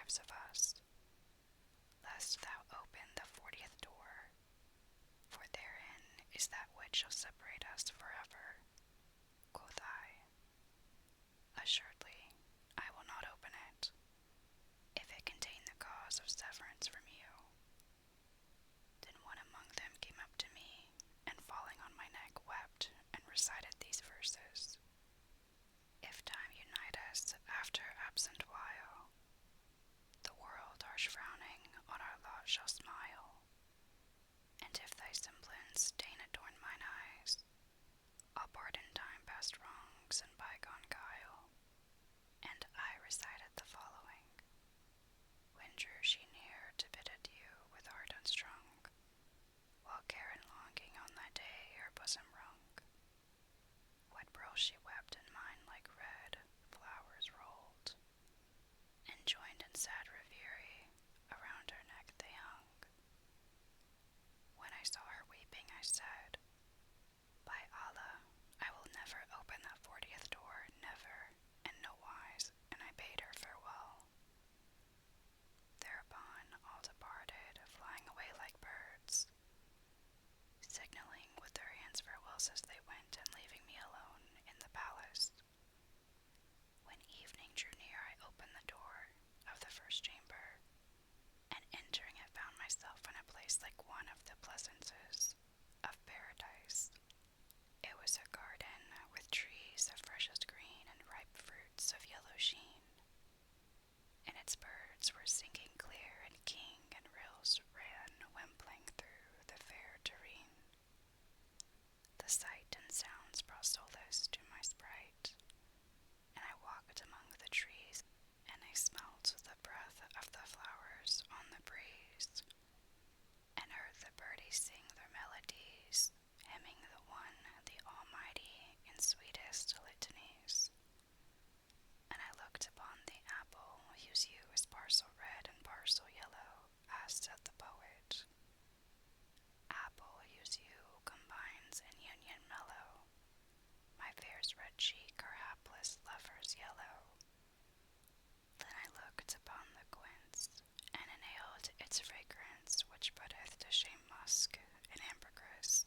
lives of us, lest thou open the 40th door, for therein is that which shall separate us forever. Quoth I, assuredly, I will not open it, if it contain the cause of severance from you. Then one among them came up to me, and falling on my neck wept, and recited these verses. If time unite us after absent while, the world harsh frowning on our lot shall smile. And if thy semblance deign adorn mine eyes, I'll pardon time past wrongs and bygone guile. And I recited the following. When drew she near to bid adieu with heart unstrung, while care and longing on that day her bosom wrung, what pearl she wept in mine like red flowers rolled, and joined in sad reverie, around her neck they hung. When I saw her weeping, I said, by Allah, I will never open that 40th door, never, in no wise, and I bade her farewell. Thereupon all departed, flying away like birds, signaling with their hands farewells as they went, and leaving me alone in the palace. When evening drew near, I opened the door of the first chamber, and entering it found myself in a place like one of the pleasaunces of paradise. It was a garden with trees of freshest green and ripe fruits of yellow sheen, and its birds were singing clear and keen, and rills ran wimpling through the fair terrene. The sight and sounds brought solace to my sprite, and I walked among the trees, and I smelt the breath of the flowers on the breeze, and heard the birdies sing their melodies, hymning the one, the Almighty, in sweetest litanies. And I looked upon the apple, whose hue is parcel red and parcel yellow, as said the poet. Apple whose hue combines in union mellow, my fair's red cheek, her hapless lover's yellow. Then I looked upon the quince, and inhaled its fragrance, which putteth to shame musk and ambergris,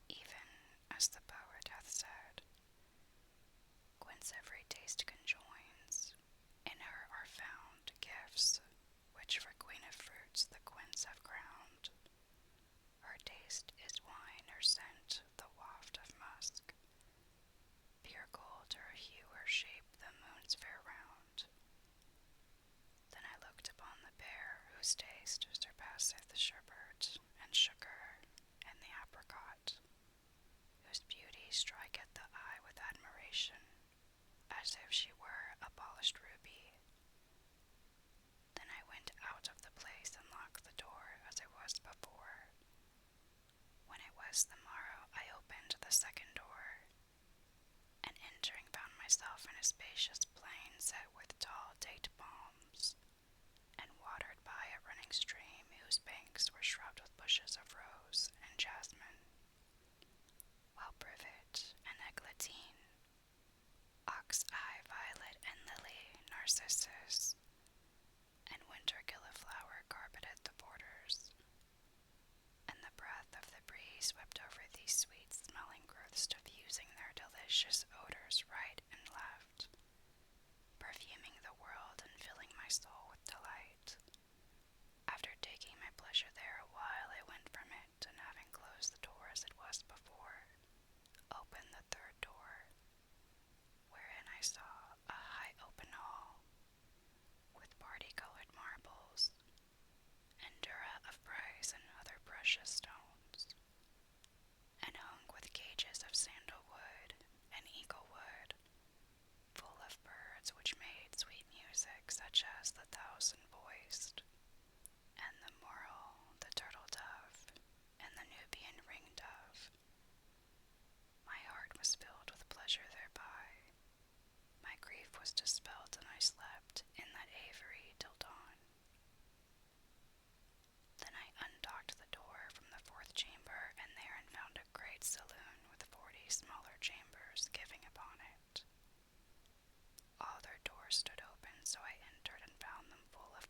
even as the poet hath said. Quince every taste conjoins, in her are found gifts, which for queen of fruits the quince have crowned. Her taste is wine, her scent the waft of musk, pure gold her hue, her shape the moon's fair round. Then I looked upon the pear, whose taste surpasseth sherbet and sugar, and the apricot, whose beauty striketh the eye with admiration, as if she were a polished ruby. Then I went out of the place and locked the door as I was before. When it was the morrow, I opened the second door, and entering found myself in a spacious plain set with tall date palms, and watered by a running stream whose banks were shrubbed with bushes of rose and jasmine, while privet and eglantine, ox-eye violet and lily narcissus, and winter gilliflower carpeted the borders, and the breath of the breeze swept over these sweet-smelling growths, diffusing their delicious odors right and left, perfuming the world and filling my soul with delight. After taking my pleasure there a while, I went from it, and having closed the door as it was before, opened the third door, wherein I saw a high open hall, with party-colored marbles, and dura of price and other precious stones, and hung with cages of sandalwood and eaglewood, full of birds which made sweet music, such as the thousand voiced, and the moral, the turtle dove, and the Nubian ring dove. My heart was filled with pleasure thereby. My grief was dispelled, and I slept in that aviary till dawn. Then I undocked the door from the fourth chamber, and therein found a great saloon with 40 smaller chambers giving upon it. All their doors stood open, so I entered and found them full of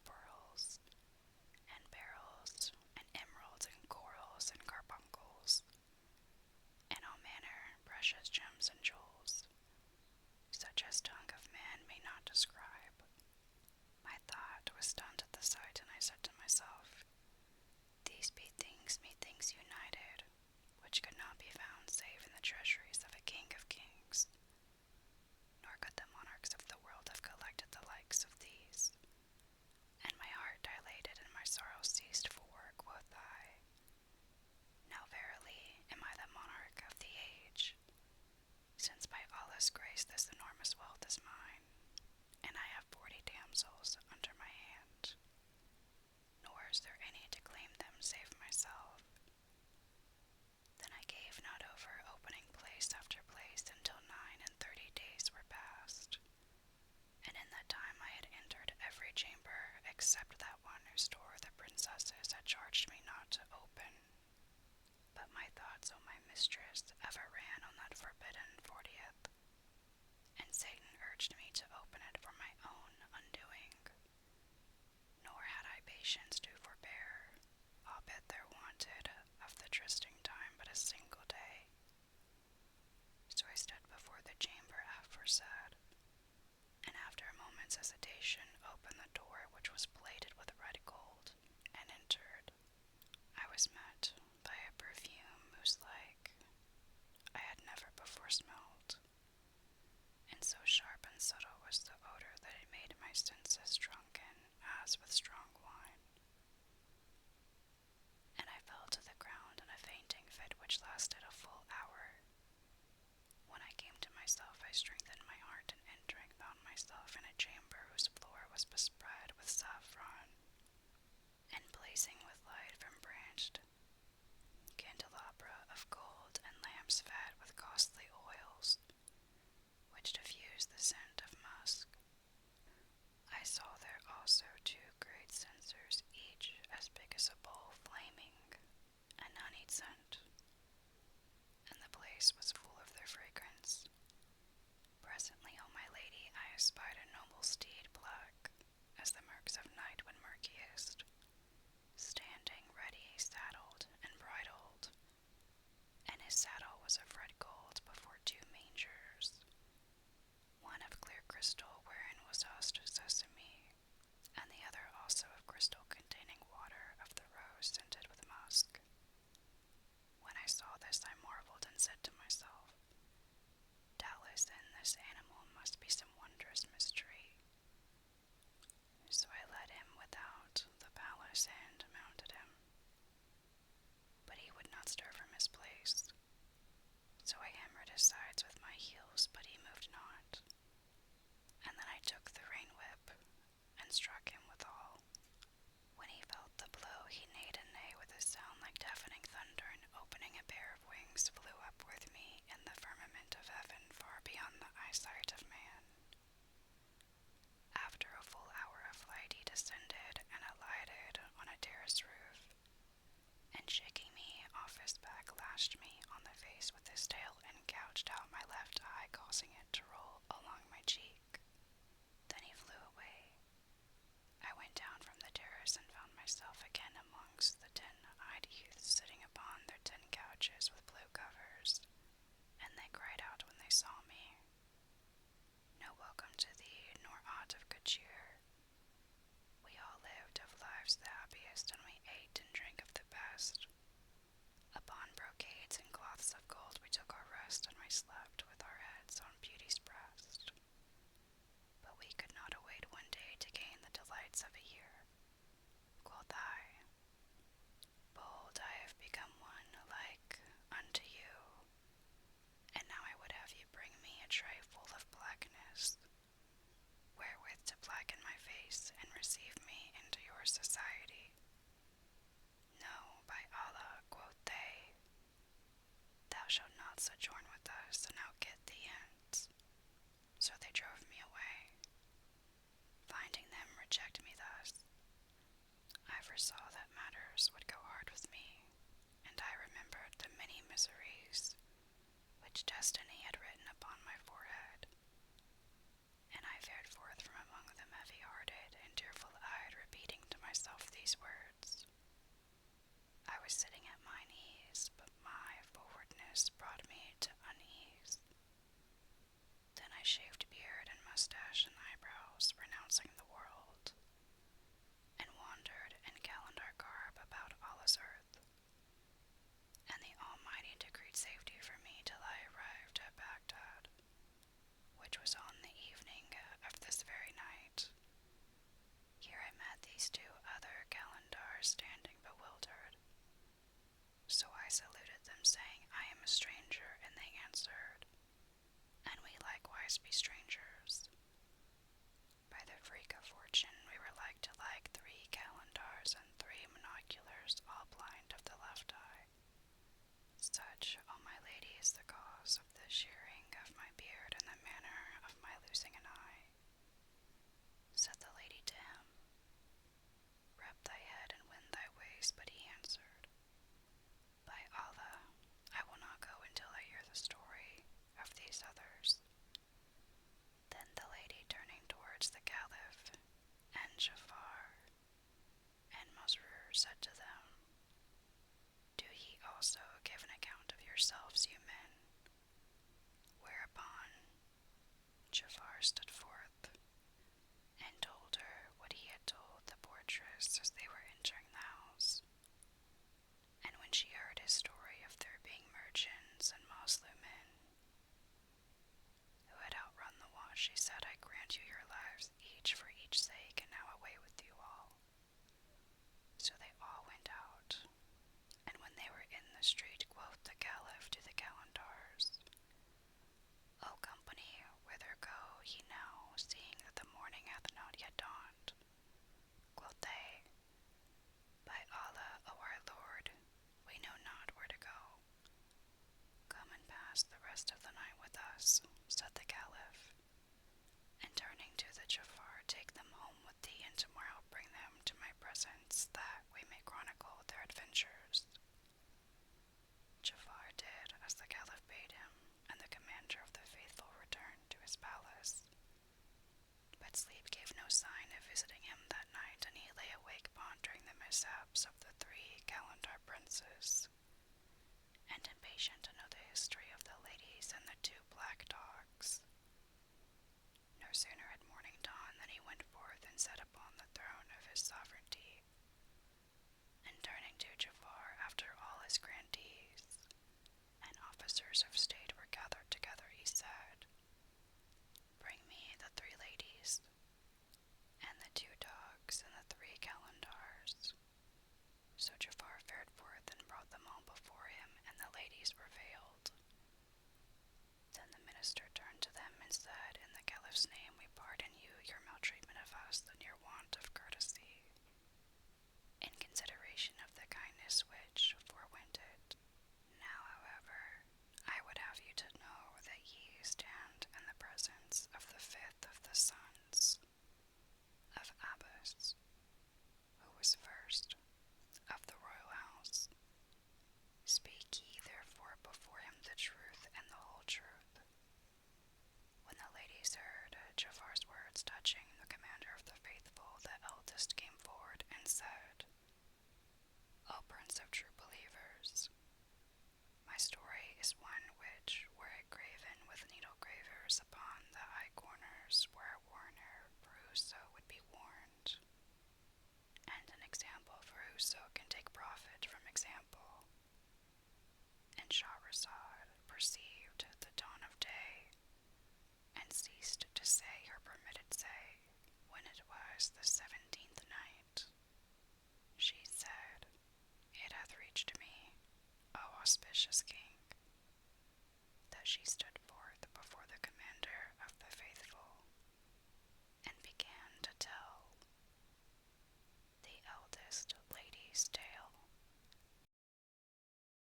except that one whose door the princesses had charged me not to open. But my thoughts on my mistress ever ran on that forbidden 40th, and Satan urged me to open it for my own undoing. Nor had I patience to forbear, albeit there wanted of the trysting time but a single day. So I stood before the chamber aforesaid, and after a moment's hesitation opened the door, which was plated with red gold, and entered. I was met by a perfume whose like I had never before smelled, and so sharp and subtle was the odor that it made my senses drunken as with strong wine. And I fell to the ground in a fainting fit which lasted a full hour. When I came to myself, I strengthened my heart, and entering found myself in a chamber whose floor was bespread with saffron, and blazing with light from branched candelabra of gold, and lamps fed with costly oils, which diffused the scent of musk. I saw there also 2 great censers, each as big as a bowl, flaming, and honeyed scent, and the place was full of their fragrance. Presently, O my lady, I espied a noble steed, black as the murks of night when murkiest, standing ready, saddled and bridled, and his saddle was of red gold before 2 mangers, one of clear crystal, wherein was husked sesame, and the other also of crystal, containing water of the rose scented with musk. When I saw this, I marveled and said to myself, doubtless in this animal must be some wondrous mystery. So I led him without the palace and mounted him. But he would not stir from his place. So I hammered his sides with my heels, but he moved not. And then I took the rein whip and struck him withal. When he felt the blow, he neighed a neigh with a sound like deafening thunder, and opening a pair of wings, flew up with me in the firmament of heaven, far beyond the eyesight of man. After a full hour of flight, he descended and alighted on a terrace roof, and shaking me off his back, lashed me on the face with his tail, and gouged out my left eye, causing it to roll along my cheek. Then he flew away. I went down from the terrace and found myself again amongst the 10-eyed youths sitting upon their 10 couches with blue covers, and they cried out when they saw me, no welcome to thee, nor aught of good cheer. We all lived of lives the happiest, and we ate and drank of the best. Upon brocades and cloths of gold we took our rest, and we slept with our heads on beauty's breast. But we could not await one day to gain the delights of a year. Quoth I, behold, I have become one like unto you, and now I would have you bring me a tray full of blackness, wherewith to blacken my face, and receive me into your society. No, by Allah, quoth they, thou shalt not sojourn with us, and now get thee hence. So they drove me away. Finding them reject me thus, I foresaw that matters would go hard with me, and I remembered the many miseries which destiny had written upon my forehead, and I fared forth from among them heavy-hearted and tearful-eyed, repeating to myself these words. I was sitting at mine ease, but my forwardness brought me to unease. Then I shaved beard and mustache and eyebrows, renouncing the world, and wandered in Kalandar garb about Allah's earth. And the Almighty decreed safety for me till I arrived at Baghdad, which was on the evening of this very night. Here I met these 2 other Kalandars standing bewildered. So I saluted them, saying, I am a stranger, and they answered, and we likewise be strangers. By the freak of fortune, we were like to like 3 Kalandars and 3 monoculars, all blind of the left eye. Such, O my lady, is the cause of the shearing of my beard and the manner of my losing an eye. Said the lady to him, the street, quoth the Caliph to the Kalandars. O company, whither go ye now, seeing that the morning hath not yet dawned? Quoth they, By Allah, O our Lord, we know not where to go. Come and pass the rest of the night with us, said the Caliph, and turning to the Jafar, take them home with thee, and tomorrow bring them to my presence, that we may chronicle their adventures. Jafar did as the Caliph bade him, and the commander of the faithful returned to his palace. But sleep gave no sign of visiting him that night, and he lay awake pondering the mishaps of the 3 Kalandar princes, and impatient to know the history of the ladies and the 2 black dogs. No sooner had morning dawned than he went forth and sat upon the throne of his sovereignty, and turning to Jafar after all his grandees and officers of state were gathered together, he said, Bring me the 3 ladies, and the 2 dogs, and the 3 Kalandars. So Jafar fared forth and brought them all before him, and the ladies were veiled. Then the minister turned to them and said, In the Caliph's name we pardon you your maltreatment of us and your